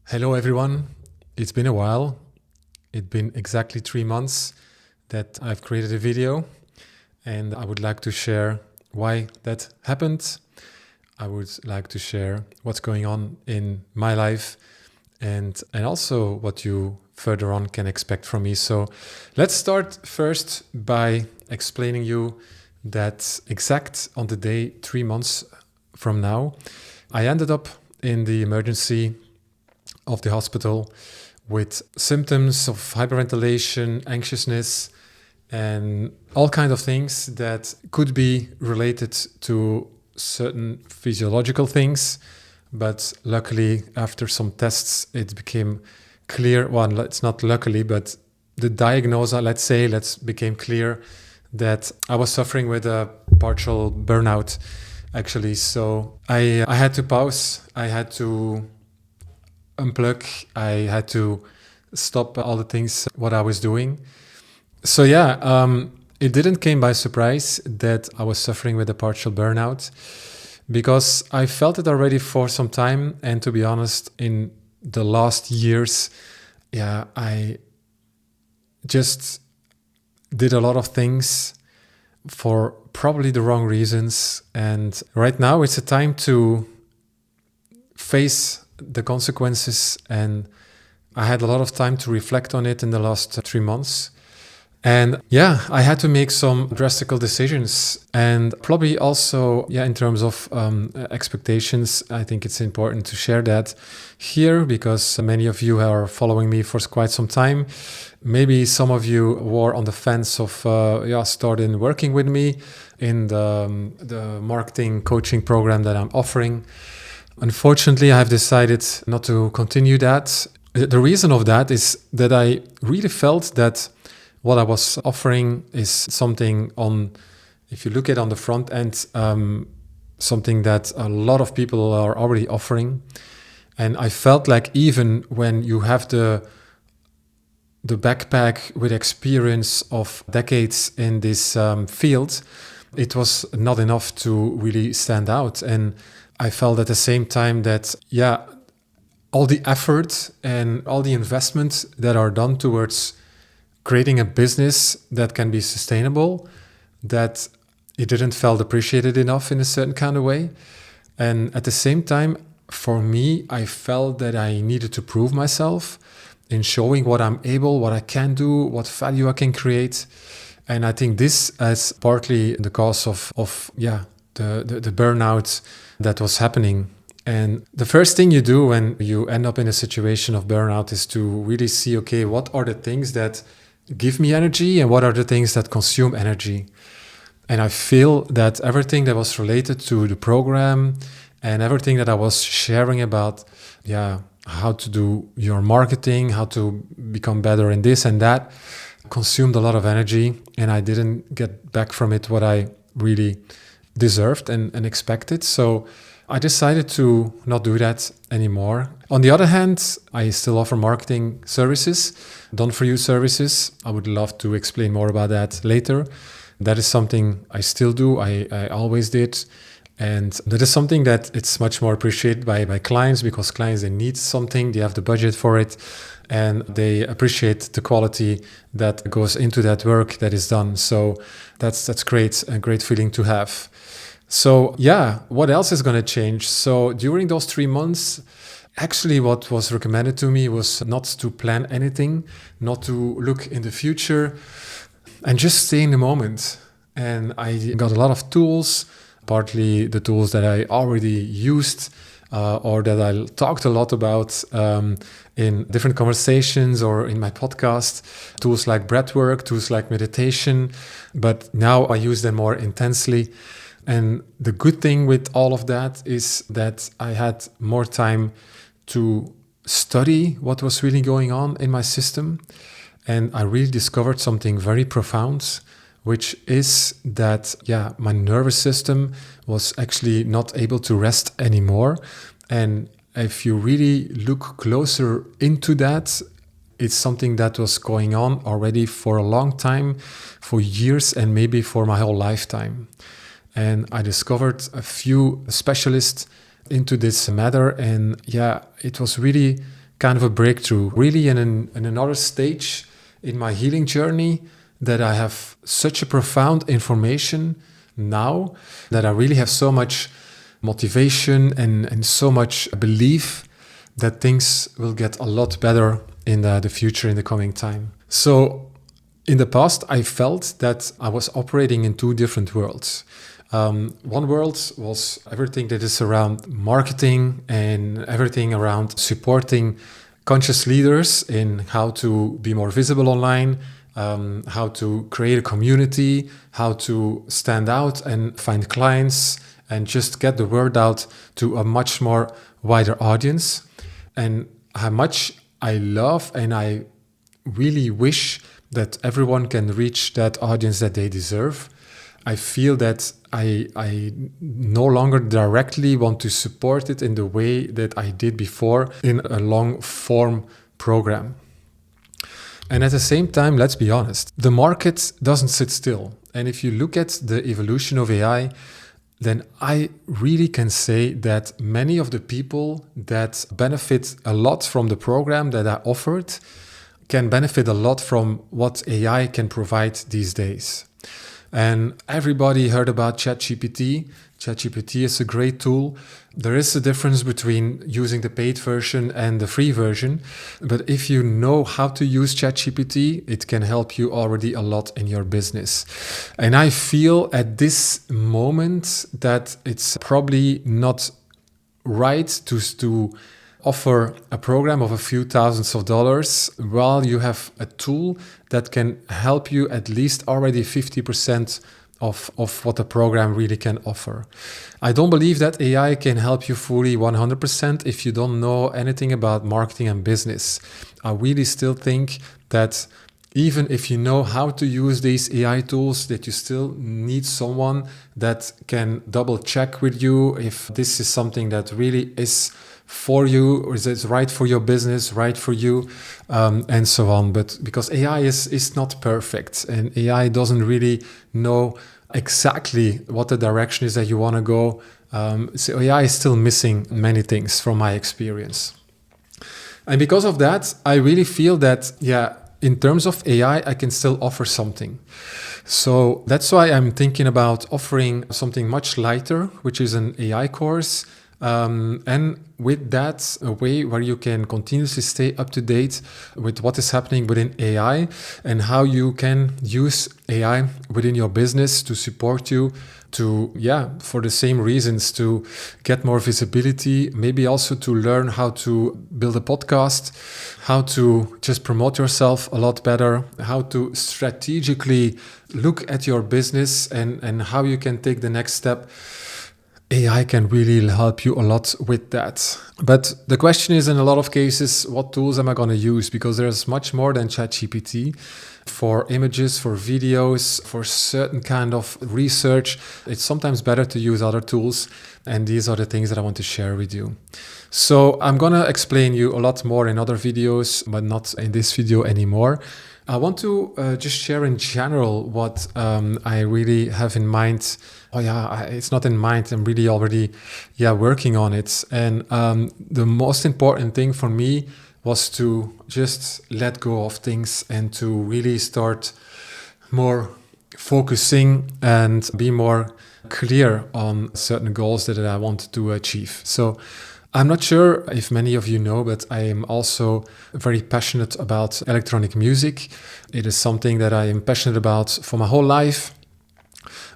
Hello, everyone. It's been a while. It's been exactly 3 months that I've created a video, and I would like to share why that happened. I would like to share what's going on in my life and also what you further on can expect from me. So let's start first by explaining you that exact on the day 3 months from now, I ended up in the emergency of the hospital with symptoms of hyperventilation, anxiousness, and all kinds of things that could be related to certain physiological things. But luckily, after some tests, it became clear. Well, it's not luckily, but the diagnosis, let's became clear that I was suffering with a partial burnout, actually. So I had to pause. I had to unplug. I had to stop all the things what I was doing. So it didn't came by surprise that I was suffering with a partial burnout because I felt it already for some time. And to be honest, in the last years, I just did a lot of things for probably the wrong reasons. And right now it's a time to face the consequences, and I had a lot of time to reflect on it in the last 3 months. And I had to make some drastic decisions, and probably also, in terms of expectations, I think it's important to share that here because many of you are following me for quite some time. Maybe some of you were on the fence of starting working with me in the marketing coaching program that I'm offering. Unfortunately, I've decided not to continue that. The reason of that is that I really felt that what I was offering is something if you look at on the front end, something that a lot of people are already offering. And I felt like even when you have the backpack with experience of decades in this field, it was not enough to really stand out. And I felt at the same time that, all the effort and all the investments that are done towards creating a business that can be sustainable, that it didn't felt appreciated enough in a certain kind of way. And at the same time, for me, I felt that I needed to prove myself in showing what I'm able, what I can do, what value I can create. And I think this is partly the cause of the burnout that was happening. And the first thing you do when you end up in a situation of burnout is to really see, okay, what are the things that give me energy and what are the things that consume energy? And I feel that everything that was related to the program and everything that I was sharing about, how to do your marketing, how to become better in this and that, consumed a lot of energy, and I didn't get back from it what I really deserved and expected. So I decided to not do that anymore. On the other hand, I still offer marketing services, done-for-you services. I would love to explain more about that later. That is something I still do. I always did. And that is something that it's much more appreciated by clients because clients, they need something, they have the budget for it, and they appreciate the quality that goes into that work that is done. So that's great, a great feeling to have. So what else is going to change? So during those 3 months, actually what was recommended to me was not to plan anything, not to look in the future, and just stay in the moment. And I got a lot of tools, partly the tools that I already used or that I talked a lot about in different conversations or in my podcast, tools like breathwork, tools like meditation, but now I use them more intensely. And the good thing with all of that is that I had more time to study what was really going on in my system. And I really discovered something very profound, which is that, my nervous system was actually not able to rest anymore. And if you really look closer into that, it's something that was going on already for a long time, for years, and maybe for my whole lifetime. And I discovered a few specialists into this matter. And it was really kind of a breakthrough, really in another stage in my healing journey, that I have such a profound information now, that I really have so much motivation and so much belief that things will get a lot better in the future, in the coming time. So in the past, I felt that I was operating in two different worlds. One world was everything that is around marketing and everything around supporting conscious leaders in how to be more visible online, how to create a community, how to stand out and find clients and just get the word out to a much more wider audience. And how much I love and I really wish that everyone can reach that audience that they deserve. I feel that I no longer directly want to support it in the way that I did before in a long form program. And at the same time, let's be honest, the market doesn't sit still. And if you look at the evolution of AI, then I really can say that many of the people that benefit a lot from the program that I offered can benefit a lot from what AI can provide these days. And everybody heard about ChatGPT. ChatGPT is a great tool. There is a difference between using the paid version and the free version. But if you know how to use ChatGPT, it can help you already a lot in your business. And I feel at this moment that it's probably not right to offer a program of a few thousands of dollars while you have a tool that can help you at least already 50% of what a program really can offer. I don't believe that AI can help you fully 100% if you don't know anything about marketing and business. I really still think that even if you know how to use these AI tools, that you still need someone that can double check with you if this is something that really is for you, or is it right for your business, right for you, and so on. But because AI is not perfect, and AI doesn't really know exactly what the direction is that you want to go. So AI is still missing many things from my experience. And because of that, I really feel that, in terms of AI, I can still offer something. So that's why I'm thinking about offering something much lighter, which is an AI course. And with that, a way where you can continuously stay up to date with what is happening within AI and how you can use AI within your business to support you to, for the same reasons, to get more visibility, maybe also to learn how to build a podcast, how to just promote yourself a lot better, how to strategically look at your business and how you can take the next step. AI can really help you a lot with that. But the question is, in a lot of cases, what tools am I going to use? Because there's much more than ChatGPT. For images, for videos, for certain kind of research, it's sometimes better to use other tools. And these are the things that I want to share with you. So I'm going to explain you a lot more in other videos, but not in this video anymore. I want to just share in general what I really have in mind. It's not in mind. I'm really already working on it. And the most important thing for me was to just let go of things and to really start more focusing and be more clear on certain goals that I want to achieve. So I'm not sure if many of you know, but I am also very passionate about electronic music. It is something that I am passionate about for my whole life.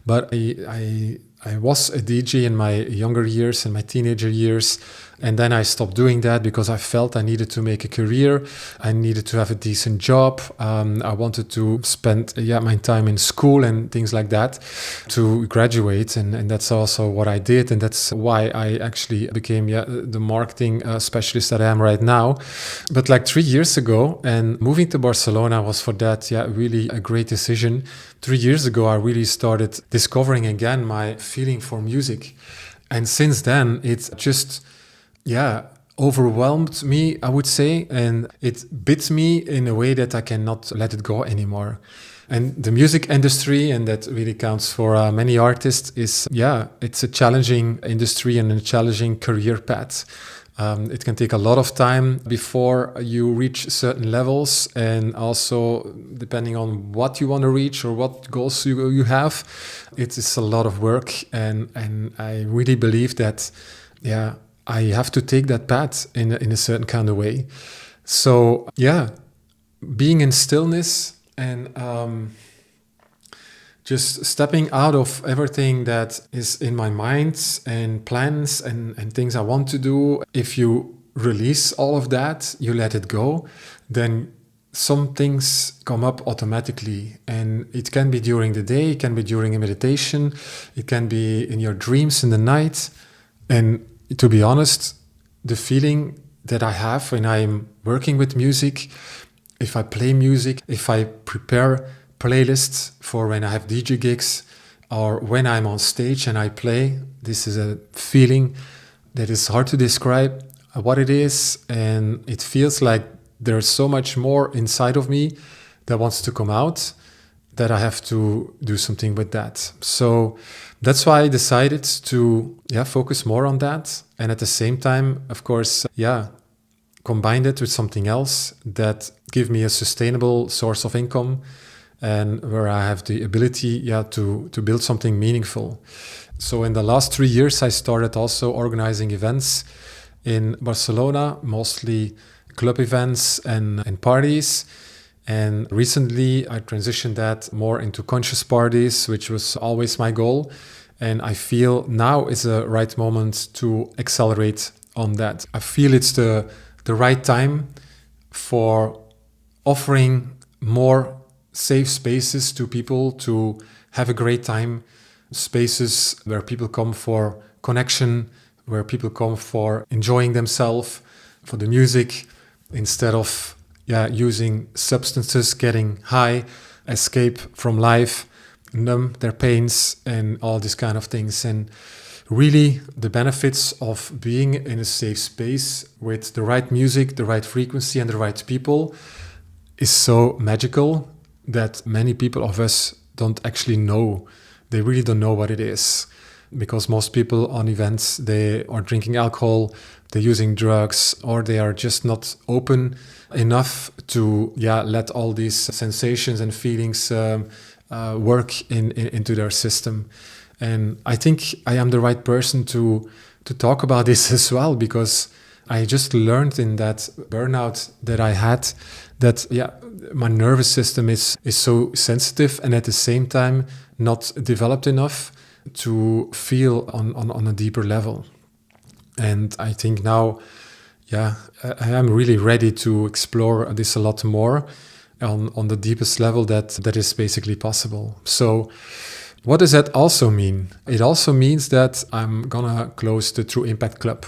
But I was a DJ in my younger years, in my teenager years. And then I stopped doing that because I felt I needed to make a career. I needed to have a decent job. I wanted to spend my time in school and things like that to graduate. And that's also what I did. And that's why I actually became the marketing specialist that I am right now. But like 3 years ago, and moving to Barcelona was for that really a great decision. 3 years ago, I really started discovering again my feeling for music. And since then, it's just overwhelmed me, I would say, and it bit me in a way that I cannot let it go anymore. And the music industry, and that really counts for many artists, is, it's a challenging industry and a challenging career path. It can take a lot of time before you reach certain levels, and also depending on what you want to reach or what goals you have, it is a lot of work. And I really believe that, I have to take that path in a certain kind of way. So being in stillness and just stepping out of everything that is in my mind and plans and things I want to do. If you release all of that, you let it go, then some things come up automatically. And it can be during the day, it can be during a meditation, it can be in your dreams in the night. And to be honest, the feeling that I have when I'm working with music, if I play music, if I prepare playlists for when I have DJ gigs, or when I'm on stage and I play, this is a feeling that is hard to describe what it is. And it feels like there's so much more inside of me that wants to come out, that I have to do something with that. So that's why I decided to focus more on that. And at the same time, of course, combine it with something else that give me a sustainable source of income, and where I have the ability to build something meaningful. So in the last 3 years, I started also organizing events in Barcelona, mostly club events and parties. And recently, I transitioned that more into conscious parties, which was always my goal. And I feel now is the right moment to accelerate on that. I feel it's the right time for offering more safe spaces to people to have a great time, spaces where people come for connection, where people come for enjoying themselves, for the music, instead of using substances, getting high, escape from life, numb their pains and all these kind of things. And really the benefits of being in a safe space with the right music, the right frequency and the right people is so magical that many people of us don't actually know. They really don't know what it is, because most people on events, they are drinking alcohol, they're using drugs, or they are just not open enough to let all these sensations and feelings work into their system. And I think I am the right person to talk about this as well, because I just learned in that burnout that I had that my nervous system is so sensitive and at the same time not developed enough to feel on a deeper level. And I think now, I am really ready to explore this a lot more on the deepest level that is basically possible. So what does that also mean? It also means that I'm gonna close the True Impact Club.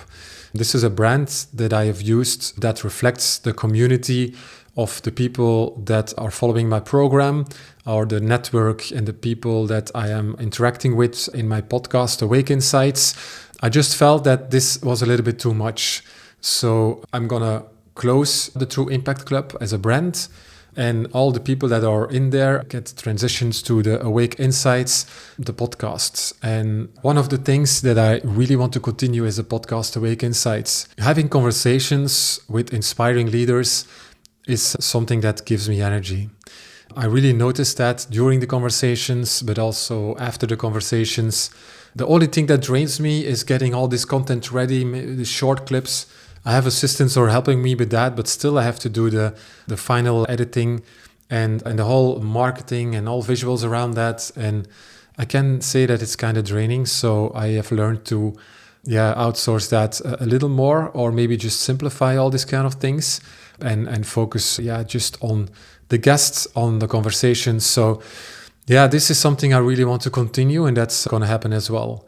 This is a brand that I have used that reflects the community of the people that are following my program, or the network and the people that I am interacting with in my podcast, Awake Insights. I just felt that this was a little bit too much. So I'm gonna close the True Impact Club as a brand, and all the people that are in there get transitions to the Awake Insights, the podcasts. And one of the things that I really want to continue is the podcast Awake Insights. Having conversations with inspiring leaders is something that gives me energy. I really noticed that during the conversations, but also after the conversations. The only thing that drains me is getting all this content ready, the short clips. I have assistants who are helping me with that, but still I have to do the final editing and the whole marketing and all visuals around that. And I can say that it's kind of draining. So I have learned to outsource that a little more, or maybe just simplify all these kind of things and focus just on the guests, on the conversations. So this is something I really want to continue, and that's going to happen as well.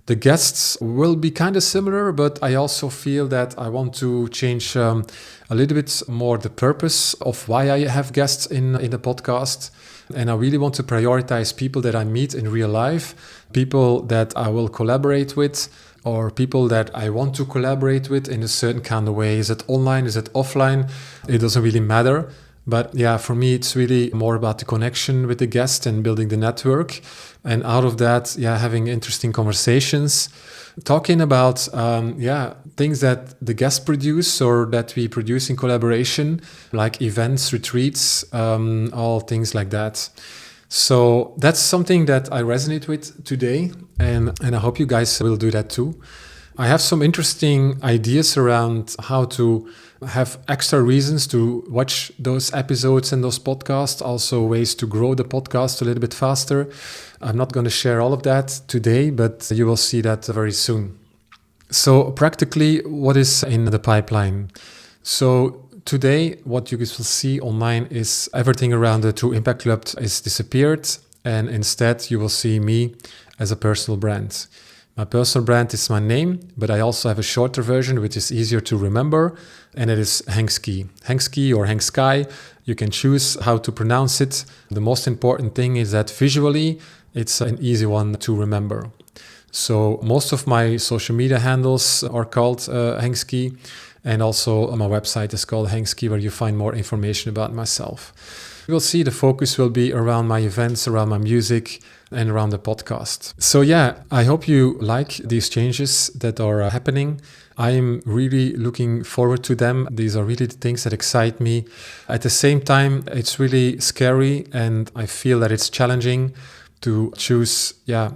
The guests will be kind of similar, but I also feel that I want to change a little bit more the purpose of why I have guests in the podcast. And I really want to prioritize people that I meet in real life, people that I will collaborate with, or people that I want to collaborate with in a certain kind of way. Is it online? Is it offline? It doesn't really matter. But for me, it's really more about the connection with the guest and building the network. And out of that, having interesting conversations, talking about, things that the guests produce or that we produce in collaboration, like events, retreats, all things like that. So that's something that I resonate with today, and I hope you guys will do that too. I have some interesting ideas around how to have extra reasons to watch those episodes and those podcasts, also ways to grow the podcast a little bit faster. I'm not going to share all of that today, but you will see that very soon. So practically, what is in the pipeline? So today, what you guys will see online is everything around the True Impact Club is disappeared, and instead you will see me as a personal brand. My personal brand is my name, but I also have a shorter version which is easier to remember, and it is Hengski. Hengski or Hengsky, you can choose how to pronounce it. The most important thing is that visually it's an easy one to remember. So most of my social media handles are called Hengski, and also my website is called Hengski, where you find more information about myself. You will see the focus will be around my events, around my music, and around the podcast. So yeah, I hope you like these changes that are happening. I am really looking forward to them. These are really the things that excite me. At the same time, it's really scary, and I feel that it's challenging to choose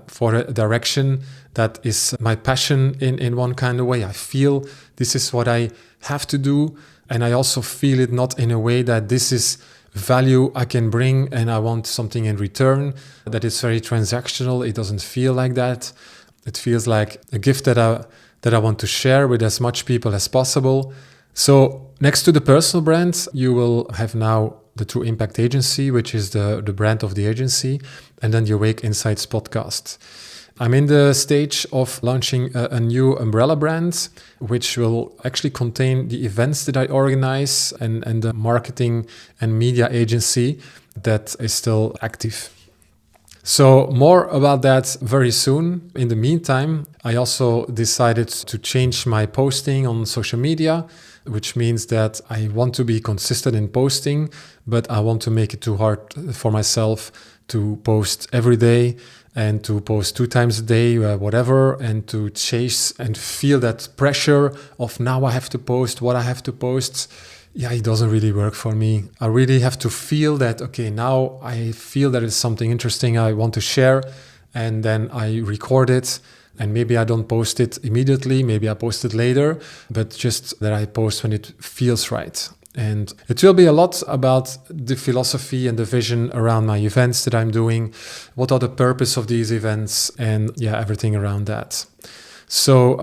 for a direction that is my passion in one kind of way. I feel this is what I have to do, and I also feel it not in a way that this is value I can bring and I want something in return, that is very transactional. It doesn't feel like that. It feels like a gift that I want to share with as much people as possible. So next to the personal brand, you will have now the True Impact Agency, which is the brand of the agency, and then the Awake Insights podcast. I'm in the stage of launching a new umbrella brand, which will actually contain the events that I organize and the marketing and media agency that is still active. So more about that very soon. In the meantime, I also decided to change my posting on social media, which means that I want to be consistent in posting, but I want to make it too hard for myself to post every day and to post 2 times a day, whatever, and to chase and feel that pressure of now I have to post what I have to post. Yeah, it doesn't really work for me. I really have to feel that, okay, now I feel that it's something interesting I want to share, and then I record it. And maybe I don't post it immediately, maybe I post it later, but just that I post when it feels right. And it will be a lot about the philosophy and the vision around my events that I'm doing. What are the purpose of these events, and everything around that. So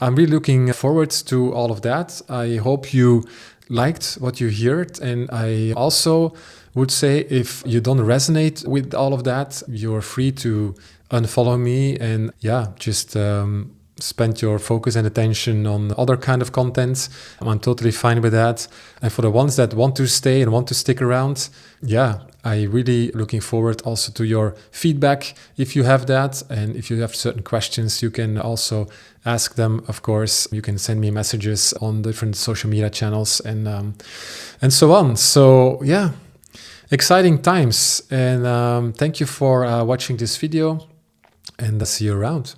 I'm really looking forward to all of that. I hope you liked what you heard. And I also would say, if you don't resonate with all of that, you're free to unfollow me and just spend your focus and attention on other kind of content. I'm totally fine with that. And for the ones that want to stay and want to stick around, I really looking forward also to your feedback if you have that. And if you have certain questions, you can also ask them, of course. You can send me messages on different social media channels and so on. So exciting times. And thank you for watching this video, and see you around.